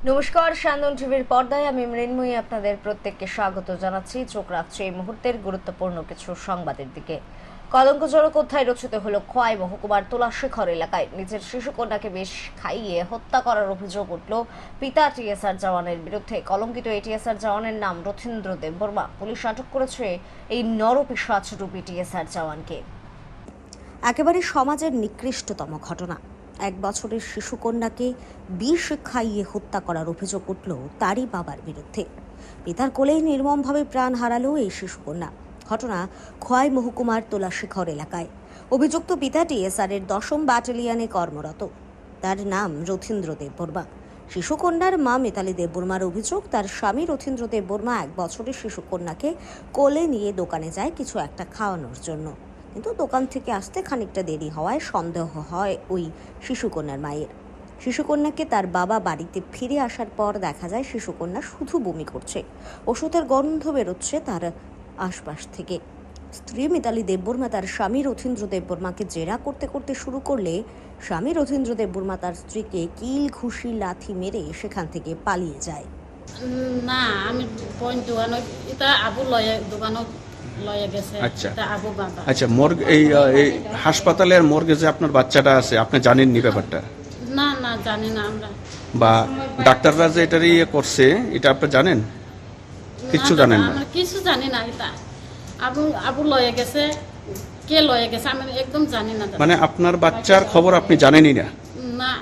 নমস্কার, সান্দন টিভির পর্দায় আমি মৃন্ময়ী আপনাদের প্রত্যেককে স্বাগত জানাচ্ছি। চোখ রাখছি এই মুহূর্তের গুরুত্বপূর্ণ কিছু সংবাদের দিকে। কলঙ্কজনক অধ্যায় রচিত হলো খোয়াই মহকুমার তুলাশিখর এলাকায় নিজের শিশুকন্যাকে বিষ খাইয়ে হত্যা করার অভিযোগ উঠল পিতা টিএসআর জওয়ানের বিরুদ্ধে। কলঙ্কিত এই টিএসআর জওয়ানের নাম রথীন্দ্র দেববর্মা। পুলিশ আটক করেছে এই নরপিশাচ রূপী টিএসআর জওয়ানকে। একেবারে সমাজের নিকৃষ্টতম ঘটনা। 1 বছরের শিশুকন্যাকে বিষ খাইয়ে হত্যা করার অভিযোগ উঠল তারই বাবার বিরুদ্ধে। পিতার কোলেই নির্মমভাবে প্রাণ হারালো এই শিশুকন্যা। ঘটনা খোয়াই মহকুমার তুলাশিখর এলাকায়। অভিযুক্ত পিতা টিএসআর এর 10ম ব্যাটালিয়নে কর্মরত। তার নাম রথীন্দ্র দেববর্মা। শিশুকন্যার মা মিতালি দেববর্মার অভিযোগ, তার স্বামী রথীন্দ্র দেববর্মা 1 বছরের শিশুকন্যাকে কোলে নিয়ে দোকানে যায় কিছু একটা খাওয়ানোর জন্য। কিন্তু দোকান থেকে আসতে খানিকটা দেরি হওয়ায় সন্দেহ হয় ওই শিশুকন্যার মায়ের। শিশুকন্যাকে তার বাবা বাড়িতে ফিরে আসার পর দেখা যায় শিশুকন্যা শুধু বমি করছে, ওষুধের গন্ধ বেরোচ্ছে তার আশপাশ থেকে। স্ত্রী মিতালি দেববর্মা তার স্বামী রথীন্দ্র দেববর্মাকে জেরা করতে করতে শুরু করলে স্বামী রথীন্দ্র দেববর্মা তার স্ত্রীকে কিল ঘুষি লাথি মেরে সেখান থেকে পালিয়ে যায়। না, আমি পয়েন্ট দোকান এটা আবু লয়ে দোকানত লয়ে গেছে। আচ্ছা এটা আবু বাবা। আচ্ছা, মর্গ এই হাসপাতালের মর্গে যে আপনার বাচ্চাটা আছে, আপনি জানেননি ব্যাপারটা? না না, জানি না আমরা। বা ডাক্তাররা যে এটার করছে, এটা আপনি জানেন? কিচ্ছু জানেন না? আমরা কিছু জানি না। এটা আবু আবু লয়ে গেছে, কে লয়ে গেছে আমি একদম জানি না। মানে আপনার বাচ্চার খবর আপনি জানেনই না? না,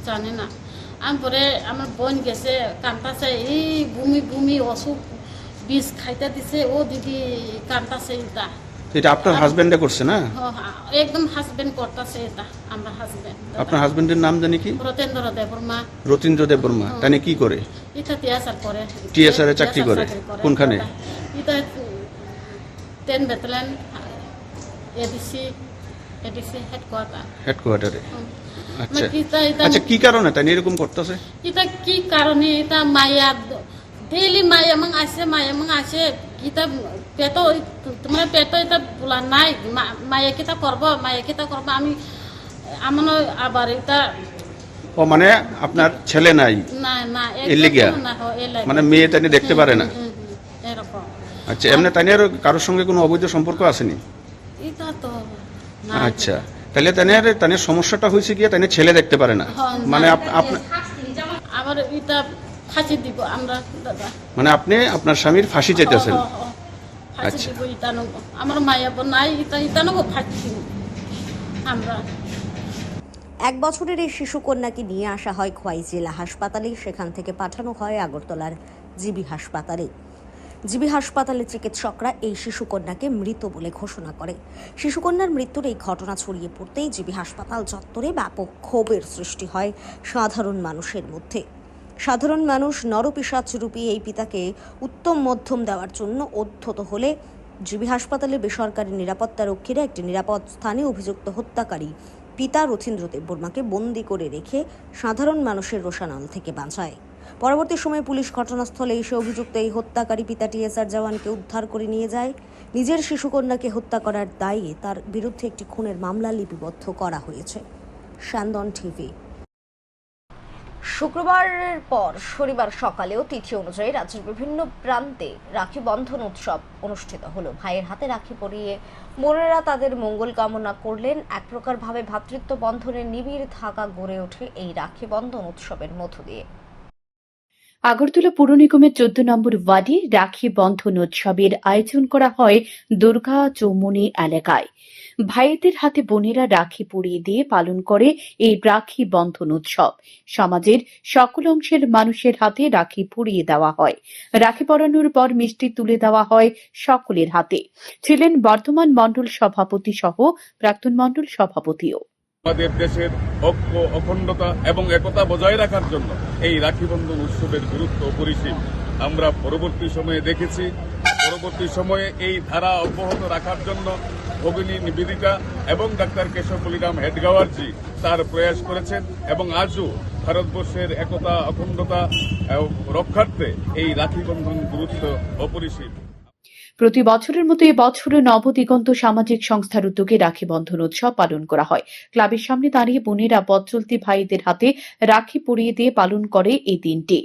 জানি না। আমি পরে আমার বোন গেছে কান্তাছে, এই ভূমি ভূমি অসুখ বিষ খাইতে দিছে, ও দিদি কান্তাছে। এটা আপনার হাজবেন্ডে করছে না? একদম হাজবেন্ড করতেছে এটা, আমরা হাজবেন্ড। আপনার হাজবেন্ডের নাম জানি কি? রথীন্দ্র দেববর্মা। রথীন্দ্র দেববর্মা। তাই কি করে? এটা টিএসআর করে। টিএসআর এ চাকরি করে? কোনখানে? এটা 10 ব্যাটালিয়ন এডিসি হেডকোয়ার্টারে। আচ্ছা আচ্ছা, কি কারণে তাই এরকম করতেছে? এটা কি কারণে? এটা মায়া ডেইলি মায়া মাং আসে কিতা পেটো তোমার পেটো এটা বলা নাই, মায়া কিতা করব আমি আমার আবার এটা। ও মানে আপনার ছেলে নাই? না না, মানে মেয়ে তাই দেখতে পারে না? এরকম। আচ্ছা, এমনি তাই কারোর সঙ্গে কোনো অবৈধ সম্পর্ক আসেনি? এটা তো আচ্ছা, তাহলে তাদের সমস্যাটা হয়েছে গিয়ে তাই ছেলে দেখতে পারে না? মানে আবার এটা ফাঁসি দিব আমরা দাদা। মানে আপনি আপনার স্বামীর ফাঁসি চাইতেছেন? আচ্ছা, আমার মায়া নাই, এটা ফাঁসি দিব আমরা। 1 বছরের এই শিশুকন্যাকে নিয়ে আসা হয় খোয়াই জেলা হাসপাতালে। সেখান থেকে পাঠানো হয় আগরতলার জিবি হাসপাতালে। জিবি হাসপাতালে চিকিৎসকরা এই শিশুকন্যাকে মৃত বলে ঘোষণা করে। শিশুকন্যার মৃত্যুর এই ঘটনা ছড়িয়ে পড়তেই জিবি হাসপাতাল চত্বরে ব্যাপক ক্ষোভের সৃষ্টি হয় সাধারণ মানুষের মধ্যে। সাধারণ মানুষ নরপিশাচ রূপী এই পিতাকে উত্তম মধ্যম দেওয়ার জন্য উদ্ধত হলে জিবি হাসপাতালে বেসরকারি নিরাপত্তা রক্ষীরা একটি নিরাপদ স্থানে অভিযুক্ত হত্যাকারী পিতা রথীন্দ্র দেববর্মাকে বন্দি করে রেখে সাধারণ মানুষের রোষানল থেকে বাঁচায়। পরবর্তী সময়ে পুলিশ ঘটনাস্থলে এসে অভিযুক্ত এই হত্যাকারী পিতা টিএসআর জওয়ানকে উদ্ধার করে নিয়ে যায়। নিজের শিশুকন্যাকে হত্যা করার দায়ে তার বিরুদ্ধে একটি খুনের মামলা লিপিবদ্ধ করা হয়েছে। সান্দন টিভি। শুক্রবারের পর শনিবার সকালেও তিথি অনুযায়ী রাজ্যের বিভিন্ন প্রান্তে রাখি বন্ধন উৎসব অনুষ্ঠিত হলো। ভাইয়ের হাতে রাখি পরিয়ে বোনেরা তাদের মঙ্গল কামনা করলেন। এক প্রকার ভাবে ভ্রাতৃত্ব বন্ধনের নিবিড় ধাগা গড়ে ওঠে এই রাখি বন্ধন উৎসবের মধ্য দিয়ে। আগরতলা পুর নিগমের 14 নম্বর ওয়ার্ডে রাখি বন্ধন উৎসবের আয়োজন করা হয় দুর্গা চৌমুনি এলাকায়। ভাইদের হাতে বোনেরা রাখি পরিয়ে দিয়ে পালন করে এই রাখি বন্ধন উৎসব। সমাজের সকল অংশের মানুষের হাতে রাখি পরিয়ে দেওয়া হয়। রাখি পরানোর পর মিষ্টি তুলে দেওয়া হয় সকলের হাতে। ছিলেন বর্ধমান মণ্ডল সভাপতি সহ প্রাক্তন মণ্ডল সভাপতিও। আমাদের দেশের ঐক্য, অখণ্ডতা এবং একতা বজায় রাখার জন্য এই রাখি বন্ধন উৎসবের গুরুত্ব অপরিসীম। আমরা পরবর্তী সময়ে দেখেছি, পরবর্তী সময়ে এই ধারা অব্যাহত রাখার জন্য ভগিনী নিবেদিতা এবং ডাক্তার কেশব বলিরাম হেডগাওয়ারজি তার প্রয়াস করেছেন এবং আজও ভারতবর্ষের একতা, অখণ্ডতা রক্ষার্থে এই রাখি বন্ধন গুরুত্ব অপরিসীম। প্রতি বছরের মতো এবছরও নবদিগন্ত সামাজিক সংস্থার উদ্যোগে রাখি বন্ধন উৎসব পালন করা হয়। ক্লাবের সামনে দাঁড়িয়ে বোনেরা পথ চলতি ভাইদের হাতে রাখি পরিয়ে দিয়ে পালন করে এই দিনটি।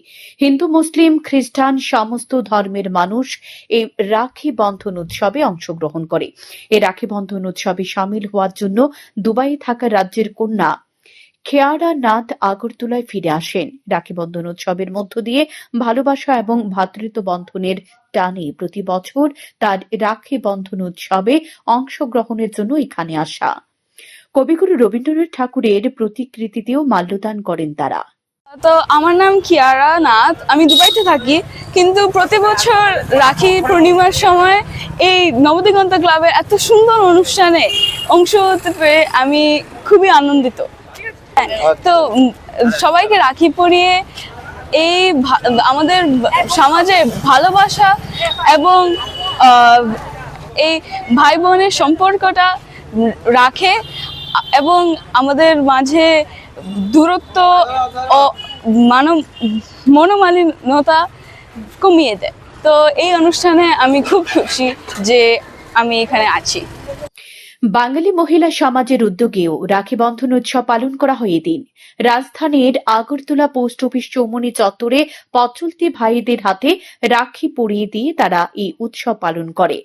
হিন্দু, মুসলিম, খ্রিস্টান সমস্ত ধর্মের মানুষ এই রাখি বন্ধন উৎসবে অংশগ্রহণ করে। এই রাখি বন্ধন উৎসবে সামিল হওয়ার জন্য দুবাইয়ে থাকা রাজ্যের কন্যা খেয়ারা নাথ আগরতলায় ফিরে আসেন। রাখি বন্ধন উৎসবের মধ্য দিয়ে ভালোবাসা এবং ভ্রাতৃত্ব বন্ধনের টানে প্রতি বছর তার রাখি বন্ধন উৎসবে অংশগ্রহণের জন্য এখানে আসা। কবিগুরু রবীন্দ্রনাথ ঠাকুরের প্রতিকৃতিতেও মাল্যদান করেন তারা। তো আমার নাম কিয়ারা নাথ, আমি দুবাইতে থাকি, কিন্তু প্রতি বছর রাখি পূর্ণিমার সময় এই নবদিগন্ত ক্লাবের এত সুন্দর অনুষ্ঠানে অংশ হতে পেরে আমি খুবই আনন্দিত। তো সবাইকে রাখি পরিয়ে এই আমাদের সমাজে ভালোবাসা এবং এই ভাই বোনের সম্পর্কটা রাখে এবং আমাদের মাঝে দূরত্ব ও মনোমালিন্যতা কমিয়ে দেয়। তো এই অনুষ্ঠানে আমি খুব খুশি যে আমি এখানে আছি। বাঙালি মহিলা সমাজের উদ্যোগেও রাখি বন্ধন উৎসব পালন করা হয় এদিন। রাজধানীর আগরতলা পোস্ট অফিস চৌমুহনী চত্বরে পথ চলতি ভাইদের হাতে রাখি পরিয়ে দিয়ে তারা এই উৎসব পালন করে।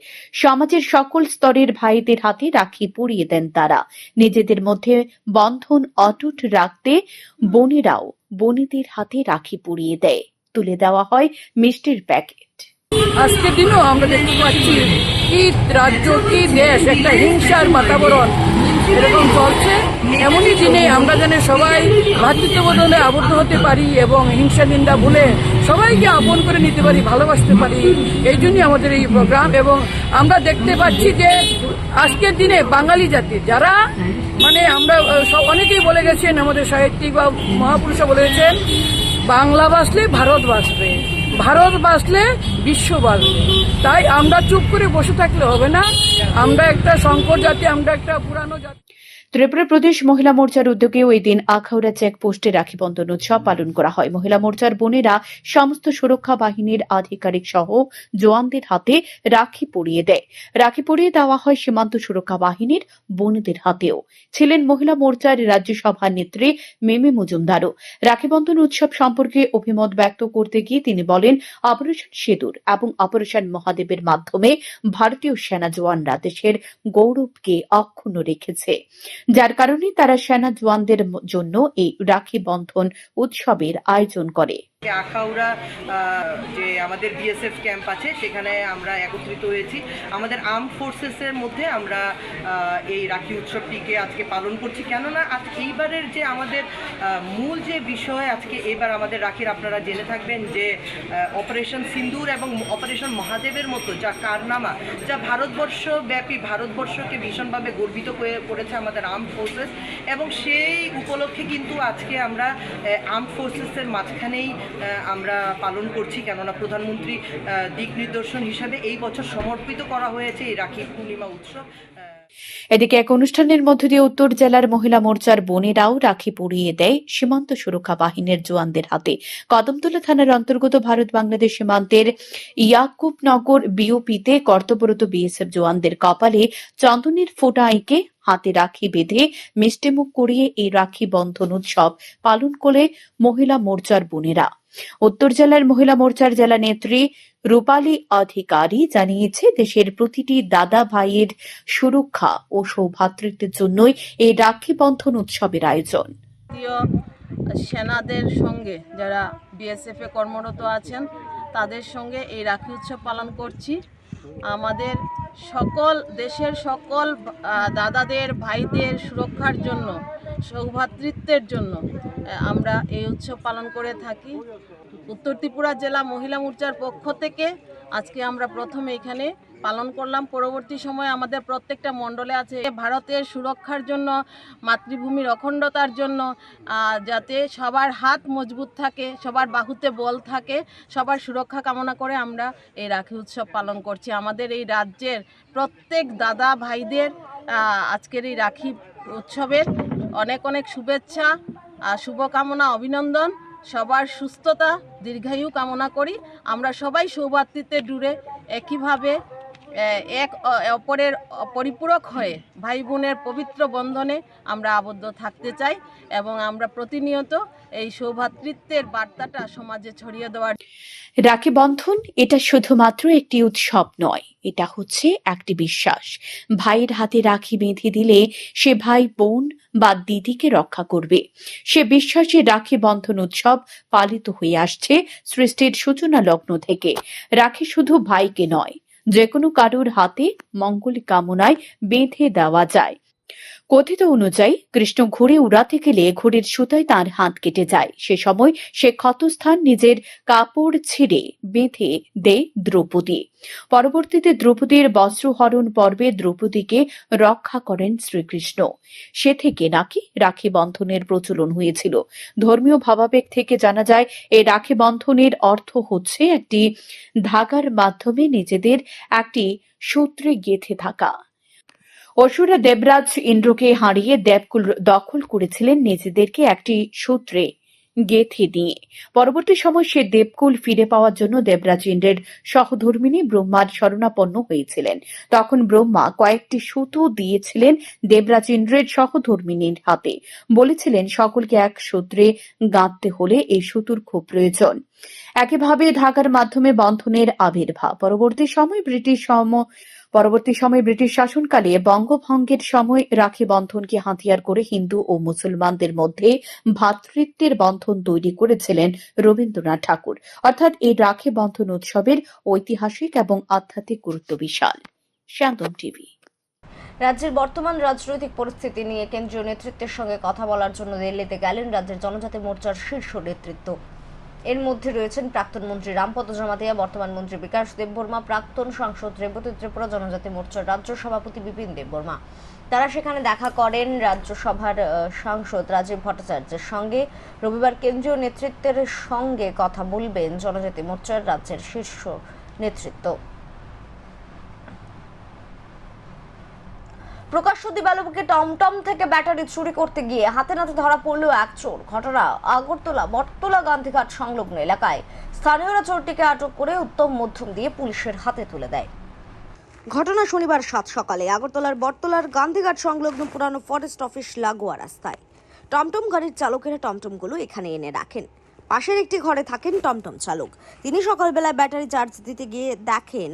সমাজের সকল স্তরের ভাইদের হাতে রাখি পরিয়ে দেন তারা। নিজেদের মধ্যে বন্ধন অটুট রাখতে বোনেরাও বোনেদের হাতে রাখি পরিয়ে দেয়। তুলে দেওয়া হয় মিষ্টির প্যাকেট। আজকের দিনও আমরা দেখতে পাচ্ছি কি রাজ্য কি দেশ একটা হিংসার বাতাবরণ এরকম চলছে। এমনই দিনে আমরা যেন সবাই ভ্রাতৃত্ববোধনে আবদ্ধ হতে পারি এবং হিংসা নিন্দা ভুলে সবাইকে আপন করে নিতে পারি, ভালোবাসতে পারি। এই জন্যই আমাদের এই প্রোগ্রাম। এবং আমরা দেখতে পাচ্ছি যে আজকের দিনে বাঙালি জাতি যারা আমরা অনেকেই বলে গেছেন, আমাদের সাহিত্যিক বা মহাপুরুষরা বলে গেছেন, বাংলা বাঁচলে ভারত বাঁচবে, ভারত বাঁচলে বিশ্ব বাঁচবে। তাই আমরা চুপ করে বসে থাকলে হবে না। আমরা একটা সংকর জাতি, আমরা একটা পুরানো জাতি। ত্রিপুরা প্রদেশ মহিলা মোর্চার উদ্যোগে ওই দিন আখাউড়া চেকপোস্টে রাখি বন্ধন উৎসব পালন করা হয়। মহিলা মোর্চার বোনেরা সমস্ত সুরক্ষা বাহিনীর আধিকারিক সহ জওয়ানদের হাতে রাখি পরিয়ে দেয়। রাখি পরিয়ে দেওয়া হয় সীমান্ত সুরক্ষা বাহিনীর বোনেদের হাতেও। ছিলেন মহিলা মোর্চার রাজ্যসভার নেত্রী মিমি মজুমদারও। রাখি বন্ধন উৎসব সম্পর্কে অভিমত ব্যক্ত করতে গিয়ে তিনি বলেন, অপারেশন সিঁদুর এবং অপারেশন মহাদেবের মাধ্যমে ভারতীয় সেনা জওয়ানরা দেশের গৌরবকে অক্ষুণ্ণ রেখেছে, যার কারণে তারা সেনা জওয়ানদের জন্য এই রাখি বন্ধন উৎসবের আয়োজন করে। আখাউড়া যে আমাদের বিএসএফ ক্যাম্প আছে সেখানে আমরা একত্রিত হয়েছি। আমাদের আর্ম ফোর্সেসের মধ্যে আমরা এই রাখি উৎসবটিকে আজকে পালন করছি। কেননা এইবারের যে আমাদের মূল যে বিষয় আজকে এবার আমাদের রাখির, আপনারা জেনে থাকবেন যে অপারেশন সিন্দুর এবং অপারেশন মহাদেবের মতো যা কারনামা, যা ভারতবর্ষব্যাপী ভারতবর্ষকে ভীষণভাবে গর্বিত করেছে আমাদের আর্ম ফোর্সেস। এবং সেই উপলক্ষে কিন্তু আজকে আমরা আর্ম ফোর্সেসের মাঝখানেই আমরা পালন করছি। কেননা প্রধানমন্ত্রী দিক নির্দেশন হিসাবে এই বছর সমর্পিত করা হয়েছে এই রাখি পূর্ণিমা উৎসব। এদিকে এক অনুষ্ঠানের মধ্য দিয়ে উত্তর জেলার মহিলা মোর্চার বোনেরাও রাখি পরিয়ে দেয় সীমান্ত সুরক্ষা বাহিনীর জওয়ানদের হাতে। কদমতলা থানার অন্তর্গত ভারত বাংলাদেশ সীমান্তের ইয়াকুবনগর বিওপিতে কর্তব্যরত বিএসএফ জওয়ানদের কপালে চন্দনের ফোঁটা এঁকে হাতে রাখি বেঁধে মিষ্টিমুখ করিয়ে এই রাখি বন্ধন উৎসব পালন করে মহিলা মোর্চার বোনেরা। উত্তর জেলার মহিলা মোর্চার জেলা নেত্রী রূপালী অধিকারী জানিয়েছে, দেশের প্রতিটি দাদা ভাইয়ের সুরক্ষা ও সৌভ্রাতৃত্বের জন্যই এই রাখি বন্ধন উৎসবের আয়োজন। সেনাদের সঙ্গে যারা বিএসএফ এ কর্মরত আছেন তাদের সঙ্গে এই রাখি উৎসব পালন করছি। আমাদের দেশের সকল দাদাদের ভাইদের সুরক্ষার জন্য, সৌভ্রাতৃত্বের জন্য আমরা এই উৎসব পালন করে থাকি। উত্তর ত্রিপুরা জেলা মহিলা মোর্চার পক্ষ থেকে আজকে আমরা প্রথমে এখানে পালন করলাম। পরবর্তী সময়ে আমাদের প্রত্যেকটা মণ্ডলে আছে ভারতের সুরক্ষার জন্য, মাতৃভূমির অখণ্ডতার জন্য, যাতে সবার হাত মজবুত থাকে, সবার বাহুতে বল থাকে, সবার সুরক্ষা কামনা করে আমরা এই রাখি উৎসব পালন করছি। আমাদের এই রাজ্যের প্রত্যেক দাদা ভাইদের আজকের এই রাখি উৎসবের অনেক অনেক শুভেচ্ছা, শুভকামনা, অভিনন্দন। সবার সুস্থতা, দীর্ঘায়ু কামনা করি। আমরা সবাই সৌভ্রাতৃত্বের ডুরে একইভাবে এক অপরের পরিপূরক হয়ে ভাই বোনের পবিত্র বন্ধনে আমরা আবদ্ধ থাকতে চাই এবং আমরা প্রতিনিয়ত এই সৌভ্রাতৃত্বের বার্তাটা সমাজে ছড়িয়ে দেওয়ার। রাখি বন্ধন এটা শুধুমাত্র একটি উৎসব নয়, এটা হচ্ছে একটি বিশ্বাস। ভাইয়ের হাতে রাখি বেঁধে দিলে সে ভাই বোন বা দিদিকে রক্ষা করবে। সে বিশ্বাসে রাখি বন্ধন উৎসব পালিত হয়ে আসছে সৃষ্টির সূচনা লগ্ন থেকে। রাখি শুধু ভাইকে নয়, যে কোনো কারোর হাতে মঙ্গল কামনায় বেঁধে দেওয়া যায়। কথিত অনুযায়ী কৃষ্ণ ঘুড়ি উড়াতে গেলে ঘুড়ির সুতায় তার হাত কেটে যায়। সে সময় সে ক্ষতস্থান নিজের কাপড় ছিঁড়ে বেঁধে দেয় দ্রৌপদী। পরবর্তীতে দ্রৌপদীর বস্ত্রহরণ পর্বে দ্রৌপদীকে রক্ষা করেন শ্রীকৃষ্ণ। সে থেকে নাকি রাখি বন্ধনের প্রচলন হয়েছিল। ধর্মীয় ভাবাবেগ থেকে জানা যায় এই রাখি বন্ধনের অর্থ হচ্ছে একটি ধাগার মাধ্যমে নিজেদের একটি সূত্রে গেঁথে থাকা। অসুরা দেবরাজ ইন্দ্রকে হারিয়ে দেবকুল দখল করেছিলেন নিজেদেরকে একটি সূত্রে গেঁথে দিয়ে। পরবর্তী সময় সে দেবকুল ফিরে পাওয়ার জন্য দেবরাজ ইন্দ্রের সহধর্মিণী ব্রহ্মার শরণাপন্ন হয়েছিলেন। তখন ব্রহ্মা কয়েকটি সুতো দিয়েছিলেন দেবরাজ ইন্দ্রের সহধর্মিণীর হাতে। বলেছিলেন সকলকে এক সূত্রে গাঁথতে হলে এই সুতোর খুব প্রয়োজন। একইভাবে ধাগার মাধ্যমে বন্ধনের আবির্ভাব। পরবর্তী সময় ব্রিটিশ শাসনকালে বঙ্গভঙ্গের সময় রাখি বন্ধনকে হাতিয়ার করে হিন্দু ও মুসলমানদের মধ্যে ভ্রাতৃত্বের বন্ধন তৈরি করেছিলেন রবীন্দ্রনাথ ঠাকুর। অর্থাৎ এই রাখি বন্ধন উৎসবের ঐতিহাসিক এবং আধ্যাত্মিক গুরুত্ব বিশাল। শান্তম টিভি। রাজ্যের বর্তমান রাজনৈতিক পরিস্থিতি নিয়ে কেন্দ্রীয় নেতৃত্বের সঙ্গে কথা বলার জন্য দিল্লিতে গেলেন রাজ্যের জনজাতি মোর্চার শীর্ষ নেতৃত্ব। এর মধ্যে রয়েছেন প্রাক্তন মন্ত্রী রামপদ জমাতিয়া, বর্তমান মন্ত্রী বিকাশ দেববর্মা, প্রাক্তন সাংসদ রেবতী ত্রিপুরা জনজাতি মোর্চার রাজ্য সভাপতি বিপিন দেববর্মা। তারা সেখানে দেখা করেন রাজ্যসভার সাংসদ রাজীব ভট্টাচার্যের সঙ্গে। রবিবার কেন্দ্রীয় নেতৃত্বের সঙ্গে কথা বলবেন জনজাতি মোর্চার রাজ্যের শীর্ষ নেতৃত্ব। প্রকাশ্য দিবালোকে টমটম থেকে ব্যাটারি চুরি করতে গিয়ে হাতে নাতে ধরা পড়ল এক চোর। ঘটনা আগরতলা বটতলা গান্ধীঘাট সংলগ্ন এলাকায়। স্থানীয়রা চোরটিকে আটক করে উত্তম মধ্যম দিয়ে পুলিশের হাতে তুলে দেয়। ঘটনা শনিবার 7 সকালে আগরতলার বটতলার গান্ধীঘাট সংলগ্ন পুরানো ফরেস্ট অফিস লাগোয়া রাস্তায়। টমটম গাড়ির চালকেরা টমটমগুলো এখানে এনে রাখেন। পাশের একটি ঘরে থাকেন টমটম চালক। তিনি সকালবেলায় ব্যাটারি চার্জ দিতে গিয়ে দেখেন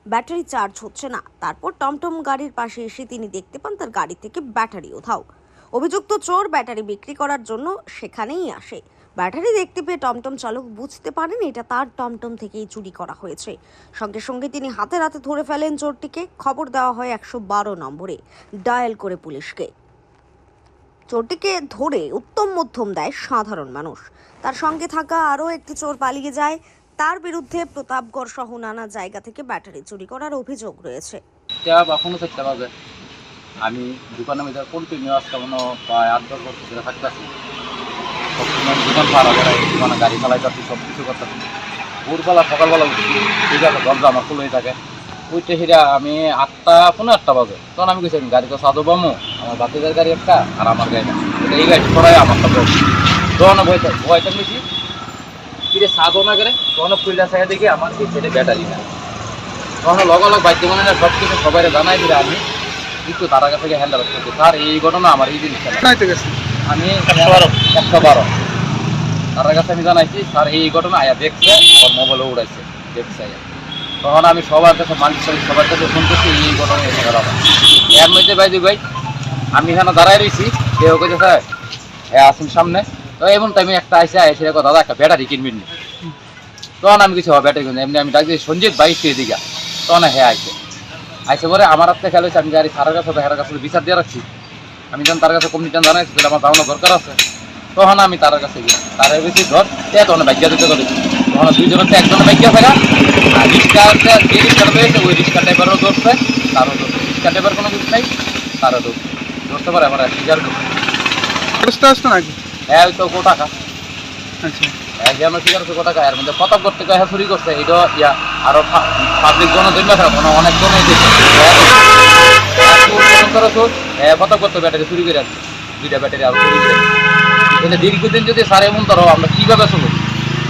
ব্যাটারি চার্জ হচ্ছে না। তারপর টমটম গাড়ির পাশে এসে তিনি দেখতে পান তার গাড়ি থেকে ব্যাটারি উধাও। অভিযুক্ত চোর ব্যাটারি বিক্রি করার জন্য সেখানেই আসে। ব্যাটারি দেখতে পেয়ে টমটম চালক বুঝতে পারেন এটা তার টমটম থেকেই চুরি করা হয়েছে। সঙ্গে সঙ্গে তিনি হাতে নাতে ধরে ফেলেন চোরটিকে। খবর দেওয়া হয় 112 নম্বরে, ডায়াল করে পুলিশকে। চোরটিকে ধরে উত্তম মধ্যম দেয় সাধারণ মানুষ। তার সঙ্গে থাকা আরও একটি চোর পালিয়ে যায়। তার বিরুদ্ধে প্রতাপগড় সহ নানা জায়গা থেকে ব্যাটারি চুরি করার অভিযোগ রয়েছে। আমি দোকানের মধ্যে কন্টিনিউ আজকে মনে প্রায় 8-10 বছর ধরে থাকতেছি। সবসময় দোকান ভাড়া বেড়াই, দোকানে গাড়ি চালাইতেছি, সব কিছু করতেছি। ভোরবেলা সকালবেলা উঠছি, ঠিক আছে, দরজা আমার খুলেই থাকে। ওইটা সেটা আমি 8:15 বাজে, তখন আমি গেছি গাড়ি তো সাধু বামু, আমার বাতিদের গাড়ি একটা আর আমার গাড়ি না, এই গাড়ি সরাই আমার সাথে তখন ভয়টা বেশি কিরে সাধু না করে তখন ফুলটা সাইডে দেখি আমার এই ছেলে ব্যাটারি না। তখন লগালগ বাইক মানে না সব কিছু সবাই জানাই দিলে আমি একটু তার কাছ থেকে হ্যান্ডেল করছি। স্যার এই ঘটনা আমার এই জিনিসটা আমি 112 তার কাছে আমি জানাইছি, স্যার এই ঘটনা আয়া দেখছে, আমার মোবাইলও উড়াইছে দেখছে। তখন আমি সবার কাছে মালিক সবার কাছে শুনতেছি এই ঘটনা এসে গেলাম। এর মধ্যে ভাই আমি এখানে দাঁড়াই রয়েছি, কেউ কেছে স্যার হ্যাঁ আসুন সামনে। তো এমন টাইমে একটা আইসে এসে দেখো দাদা একটা ব্যাটারি কিনবেন। তখন আমি কিছু ব্যাটারি কিনবো এমনি আমি ডাকছি সঞ্জিত বাইক পেয়ে দিঘা। তখন হ্যাঁ আইসে পরে আমার হাতে খেয়াল হয়েছে আমি গাড়ি সারার কাছে হেরার কাছে বিচার দিয়ে রাখছি। আমি যখন তার কাছে কমিটি জানাইছি আমার জানানো দরকার আছে। তখন আমি তার কাছে গিয়ে তার বেশি ধর তখন বাইকিয়া দিতে করেছি। তখন দুইজনের একজনের বাইকিয়া থাকা আর রিক্সাতে যে রিক্সাটা পেয়েছে ওই রিক্সা ড্রাইভারও ধরছে, তারও ধরছে। রিক্সা ড্রাইভার কোনো কিছু নাই, তারও ধরতে পারে আমার রিজার্ভ আসতো নাকি। হ্যাঁ ওই তো টাকা টাকা এর মধ্যে প্রতাপ করতে চুরি করছে। এটা ইয়া আরো পাবলিক জনজন্য অনেকজনে প্রতাপ করতে ব্যাটারি চুরি করে আসছে, 2টা ব্যাটারি আরো চুরি করে। তাহলে দীর্ঘদিন যদি সার এমন ধরো আমরা কিভাবে চলবো?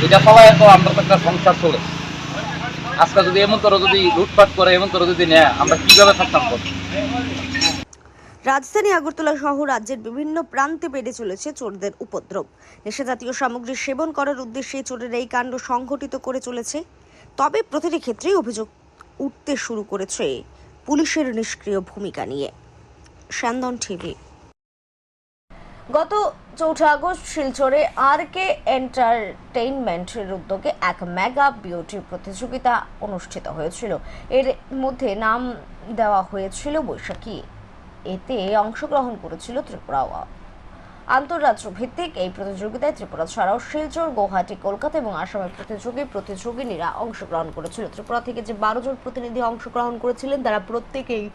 এটা সবাই তো আমরা তো একটা সংসার চলে। আজকে যদি এমন করে যদি লুটপাট করে এমন করে যদি নেয় আমরা কিভাবে থাকতাম? রাজধানী আগরতলা সহ রাজ্যের বিভিন্ন প্রান্তে বেড়ে চলেছে চোরদের উপদ্রব। নেশাজাতীয় সামগ্রী সেবন করার উদ্দেশ্যে চোরেরা এই কাণ্ড সংঘটিত করে চলেছে। তবে প্রতিটি ক্ষেত্রেই অভিযোগ উঠতে শুরু করেছে পুলিশের নিষ্ক্রিয় ভূমিকা নিয়ে। স্যান্দন টিভি। গত 4 আগস্ট শিলচরে RK এন্টারটেইনমেন্টের উদ্যোগে এক মেগা বিউটি প্রতিযোগিতা অনুষ্ঠিত হয়েছিল। এর মধ্যে নাম দেওয়া হয়েছিল বৈশাখী। এতে অংশগ্রহণ করেছিল ত্রিপুরাও। আন্তঃরাজ্য ভিত্তিক এই প্রতিযোগিতায় ত্রিপুরা ছাড়াও শিলচর, গুয়াহাটি, কলকাতা এবং আসামের প্রতিযোগিনীরা অংশগ্রহণ করেছিল। ত্রিপুরা থেকে যে 12 জন প্রতিনিধি অংশগ্রহণ করেছিলেন তারা প্রত্যেকেই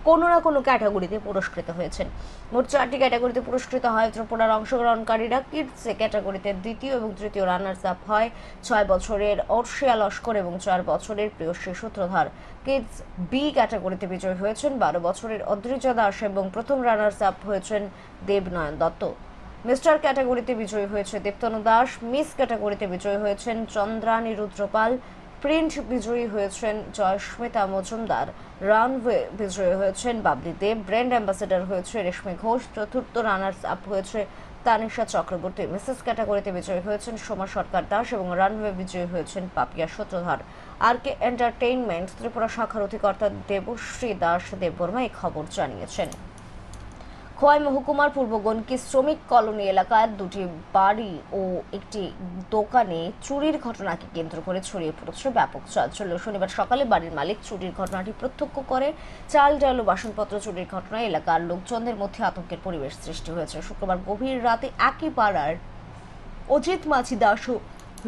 কোনো না কোনো ক্যাটাগরিতে পুরস্কৃত হয়েছেন। মোট 4টি ক্যাটাগরিতে পুরস্কৃত হয় ত্রিপুরার অংশগ্রহণকারীরা। কিডস ক্যাটাগরিতে দ্বিতীয় এবং তৃতীয় রানার্স আপ হয় 6 বছরের অর্শিয়া লস্কর এবং 4 বছরের প্রিয়শ্রী সূত্রধর। কিডস বি ক্যাটাগরিতে বিজয়ী হয়েছেন 12 বছরের অদ্রিজা দাস এবং প্রথম রানার্স আপ হয়েছেন দেবনয়ন দত্ত। মিস্টার ক্যাটাগরিতে বিজয়ী হয়েছে দীপ্তনু দাস। মিস ক্যাটাগরিতে বিজয়ী হয়েছেন চন্দ্রানী রুদ্রপাল। প্রিন্ট বিজয়ী হয়েছেন জয়স্মিতা মজুমদার। রানওয়ে বিজয়ী হয়েছেন বাবলি দেব। ব্র্যান্ড অ্যাম্বাসেডর হয়েছে রেশমি ঘোষ। চতুর্থ রানার্স আপ হয়েছে তানিশা চক্রবর্তী। মিসেস ক্যাটাগরিতে বিজয়ী হয়েছেন সোমা সরকার দাস এবং রানওয়ে বিজয়ী হয়েছেন পাপিয়া সূত্রধর। RK এন্টারটেইনমেন্ট ত্রিপুরা শাখার অধিকর্তা দেবশ্রী দাস দেববর্মা এই খবর জানিয়েছেন। খোয়াই মহকুমার পূর্ব গনকি শ্রমিক কলোনি এলাকার 2টি বাড়ি ও একটি দোকানে চুরির ঘটনাকে কেন্দ্র করে ছড়িয়ে পড়েছে ব্যাপক চাঞ্চল্য। শনিবার সকালে বাড়ির মালিক চুরির ঘটনাটি প্রত্যক্ষ করে। চাল, ডাল ও বাসনপত্র চুরির ঘটনায় এলাকার লোকজনদের মধ্যে আতঙ্কের পরিবেশ সৃষ্টি হয়েছে। শুক্রবার গভীর রাতে একই পাড়ার অজিত মাঝি দাস ও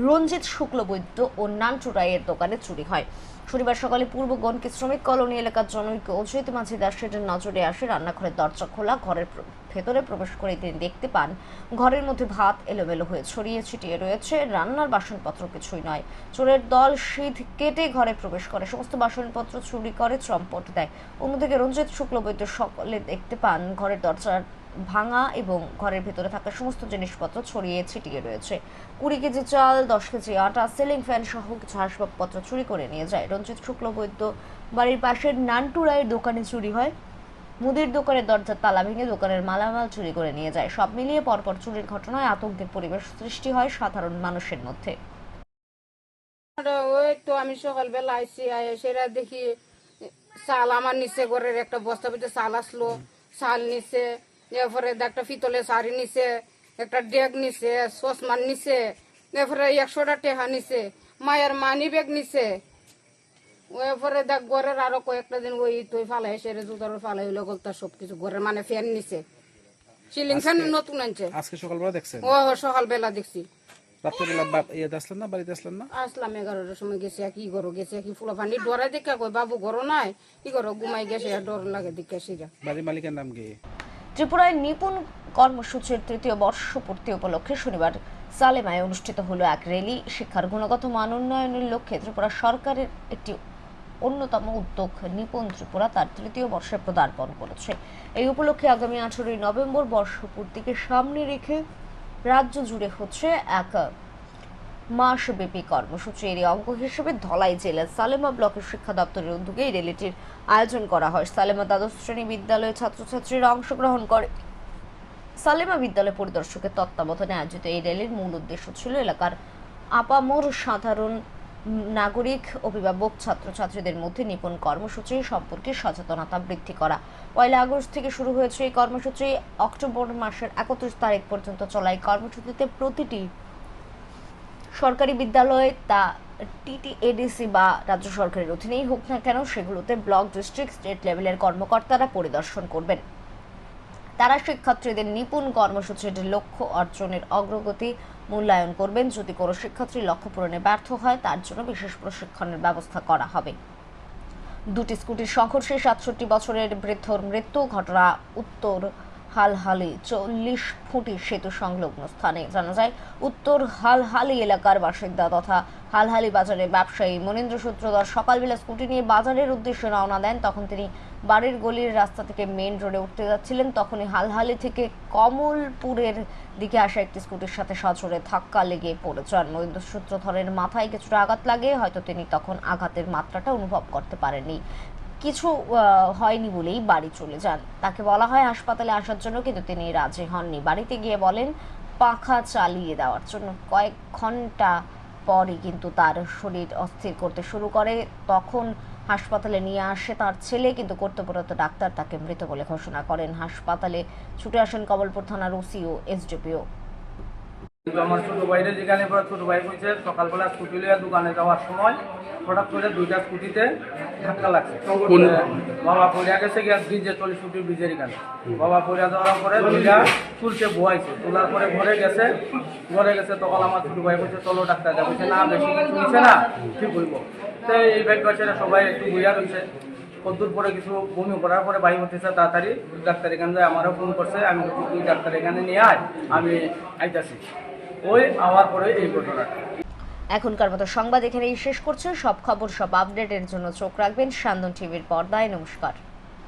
রঞ্জিত শুক্লবৈদ্য ও নান্টু রায়ের দোকানে চুরি হয়। শনিবার সকালে পূর্ব গনকি শ্রমিক কলোনি এলাকার জনৈক অজিত মাঝি দাসের নজরে আসে রান্নাঘরের দরজা খোলা। ঘরের ভেতরে প্রবেশ করে তিনি দেখতে পান ঘরের মধ্যে ভাত এলোমেলো হয়ে ছড়িয়ে ছিটিয়ে রয়েছে। রান্নার বাসনপত্র কিছুই নয়। চোরের দল সিঁধ কেটে ঘরে প্রবেশ করে সমস্ত বাসনপত্র চুরি করে চম্পট দেয়। অন্যদিকে রঞ্জিত শুক্লবৈদ্য সকলে দেখতে পান ঘরের দরজার ভাঙা এবং ঘরের ভেতরে থাকা সমস্ত জিনিসপত্র ছড়িয়ে ছিটিয়ে রয়েছে। 20 কেজি চাল, 10 কেজি আটা, সিলিং ফ্যান সহ কিছু আসবাবপত্র চুরি করে নিয়ে যায়। রঞ্জিত শুক্লবৈদ্য বাড়ির পাশের নান্টু রায়ের দোকানে চুরি হয়। মুদির দোকানের দরজার তালা ভেঙে দোকানের মালামাল চুরি করে নিয়ে যায়। সব মিলিয়ে পরপর চুরির ঘটনায় আতঙ্কের পরিবেশ সৃষ্টি হয় সাধারণ মানুষের মধ্যে। ওই তো আমি সকালবেলা আইসি সেটা দেখি চাল আমার নিচে ঘরের একটা বস্তা ভিতরে চাল আসলো, চাল নিচে, এরপরে একটা পিতলের শাড়ি নিচে, একটা ডেক নিচে, চশমার নিচে, এরপরে 100টা টেহা নিচে, মায়ের মানি ব্যাগ নিচে। এরপরে দেখ ঘরের আরো কয়েকটা দিন ওই তুই ফালাই সেরে জুতার ফালাই হইলো গলতা সবকিছু ঘরের মানে ফ্যান নিচে, সিলিং ফ্যান নতুন আনছে। আজকে সকালবেলা দেখছেন? ও সকালবেলা দেখছি। রাত্রেবেলা আসলেন না, বাড়িতে আসলেন না? আসলাম 11টার সময় গেছে, কি করো গেছে কি ফুলা পানি ডরাই দেখা কই বাবু ঘর নাই, কি করো ঘুমাই গেছে, ডর লাগে দেখে সিরা। বাড়ির মালিকের নাম কি? ত্রিপুরায় নিপুণ কর্মসূচির ৩য় বর্ষপূর্তি উপলক্ষে শনিবার সালেমায় অনুষ্ঠিত হলো এক র্যালি। শিক্ষার গুণগত মান উন্নয়নের লক্ষ্যে ত্রিপুরা সরকারের একটি অন্যতম উদ্যোগ নিপুণ ত্রিপুরা তার 3য় বর্ষে পদার্পণ করেছে। এই উপলক্ষে আগামী 18ই নভেম্বর বর্ষপূর্তিকে সামনে রেখে রাজ্য জুড়ে হচ্ছে এক মাসব্যাপী কর্মসূচি। এর অঙ্গ হিসেবে ধলাই জেলার সালেমা ব্লকের শিক্ষা দপ্তরের উদ্যোগে এই র্যালিটির আয়োজন করা হয়। সালেমা দ্বাদশ শ্রেণী বিদ্যালয়ের ছাত্রছাত্রীরা অংশগ্রহণ করে। সালেমা বিদ্যালয় পরিদর্শকের তত্ত্বাবধানে আয়োজিত এই র্যালির মূল উদ্দেশ্য ছিল এলাকার আপামর সাধারণ নাগরিক, অভিভাবক, ছাত্রছাত্রীদের মধ্যে নিপুণ কর্মসূচি সম্পর্কে সচেতনতা বৃদ্ধি করা। 1 আগস্ট থেকে শুরু হয়েছে এই কর্মসূচি। অক্টোবর মাসের 31 তারিখ পর্যন্ত চলা এই কর্মসূচিতে প্রতিটি সরকারি বিদ্যালয় তা TTADC বা রাজ্য সরকারের অধীনেই হোক না কেন সেগুলোতে ব্লক, ডিস্ট্রিক্ট, স্টেট লেভেলের কর্মকর্তারা পরিদর্শন করবেন। তারা শিক্ষার্থীদের নিপুণ কর্মসূচির লক্ষ্য অর্জনের অগ্রগতি মূল্যায়ন করবেন। যদি কোনো শিক্ষার্থী লক্ষ্য পূরণে ব্যর্থ হয় তার জন্য বিশেষ প্রশিক্ষণের ব্যবস্থা করা হবে। 2টি স্কুটির সংঘর্ষে 67 বছরের বৃদ্ধর মৃত্যু। ঘটনা উত্তর হালহালি 40 ফুটি সেতু সংলগ্ন স্থানে। জানা যায় উত্তর হালহালি এলাকার বাসিন্দা তথা হালহালি বাজারে ব্যবসায়ী মনীন্দ্র সূত্রধর সকালবেলা স্কুটি নিয়ে বাজারের উদ্দেশ্যে রওনা দেন। তখন তিনি বাড়ির গলির রাস্তা থেকে মেইন রোডে উঠতে যাচ্ছিলেন। তখনই হালহালি থেকে কমলপুরের দিকে আসা একটি স্কুটির সাথে সজোরে ধাক্কা লেগে পড়ে যান। মনীন্দ্র সূত্রধরের মাথায় কিছুটা আঘাত লাগে, হয়তো তিনি তখন আঘাতের মাত্রাটা অনুভব করতে পারেননি, কিছু হয়নি বলেই বাড়ি চলে যান। তাকে বলা হয় হাসপাতালে আসার জন্য, কিন্তু তিনি রাজি হননি। বাড়িতে গিয়ে বলেন পাখা চালিয়ে দেওয়ার জন্য। কয়েক ঘন্টা পরই কিন্তু তার শরীর অস্থির করতে শুরু করে। তখন হাসপাতালে নিয়ে আসে তার ছেলে, কিন্তু কর্তব্যরত ডাক্তার তাকে মৃত বলে ঘোষণা করেন। হাসপাতালে ছুটে আসেন কমলপুর থানার ওসি ও এসডিপিও। আমার ছোট ভাইরে যেখানে ছোট ভাই বলছে সকালবেলা স্কুটি লিয়ে দোকানে যাওয়ার সময় হঠাৎ করে দুইটা স্কুটিতে ধাক্কা লাগছে। বাবা পড়িয়া গেছে গিয়ে ব্রিজে 40 ফুটি ব্রিজের এখানে বাবা পড়িয়া যাওয়ার পরে দুইটা তুলছে বয়াইছে, তোলার পরে ঘরে গেছে তখন আমার ছোট ভাই বলছে চলো ডাক্তার যা, বলছে না বেশি কিছু হয়েছে না, ঠিক হইব। তো এই ভাগ্য ছেলে সবাই একটু বইয়া রয়েছে। কদ্দূর পরে কিছু বমি করার পরে ভাই হতেছে তাড়াতাড়ি ডাক্তার এখানে যায়, আমারও ফোন করছে। আমি তুই ডাক্তার এখানে নিয়ে আয়, আমি আইতাছি। ওই আওয়ার পরে এই ঘটনাটা। এখনকার মতো সংবাদ এখানেই শেষ করছে। সব খবর, সব আপডেটের জন্য চোখ রাখবেন সান্দন টিভির পর্দায়। নমস্কার।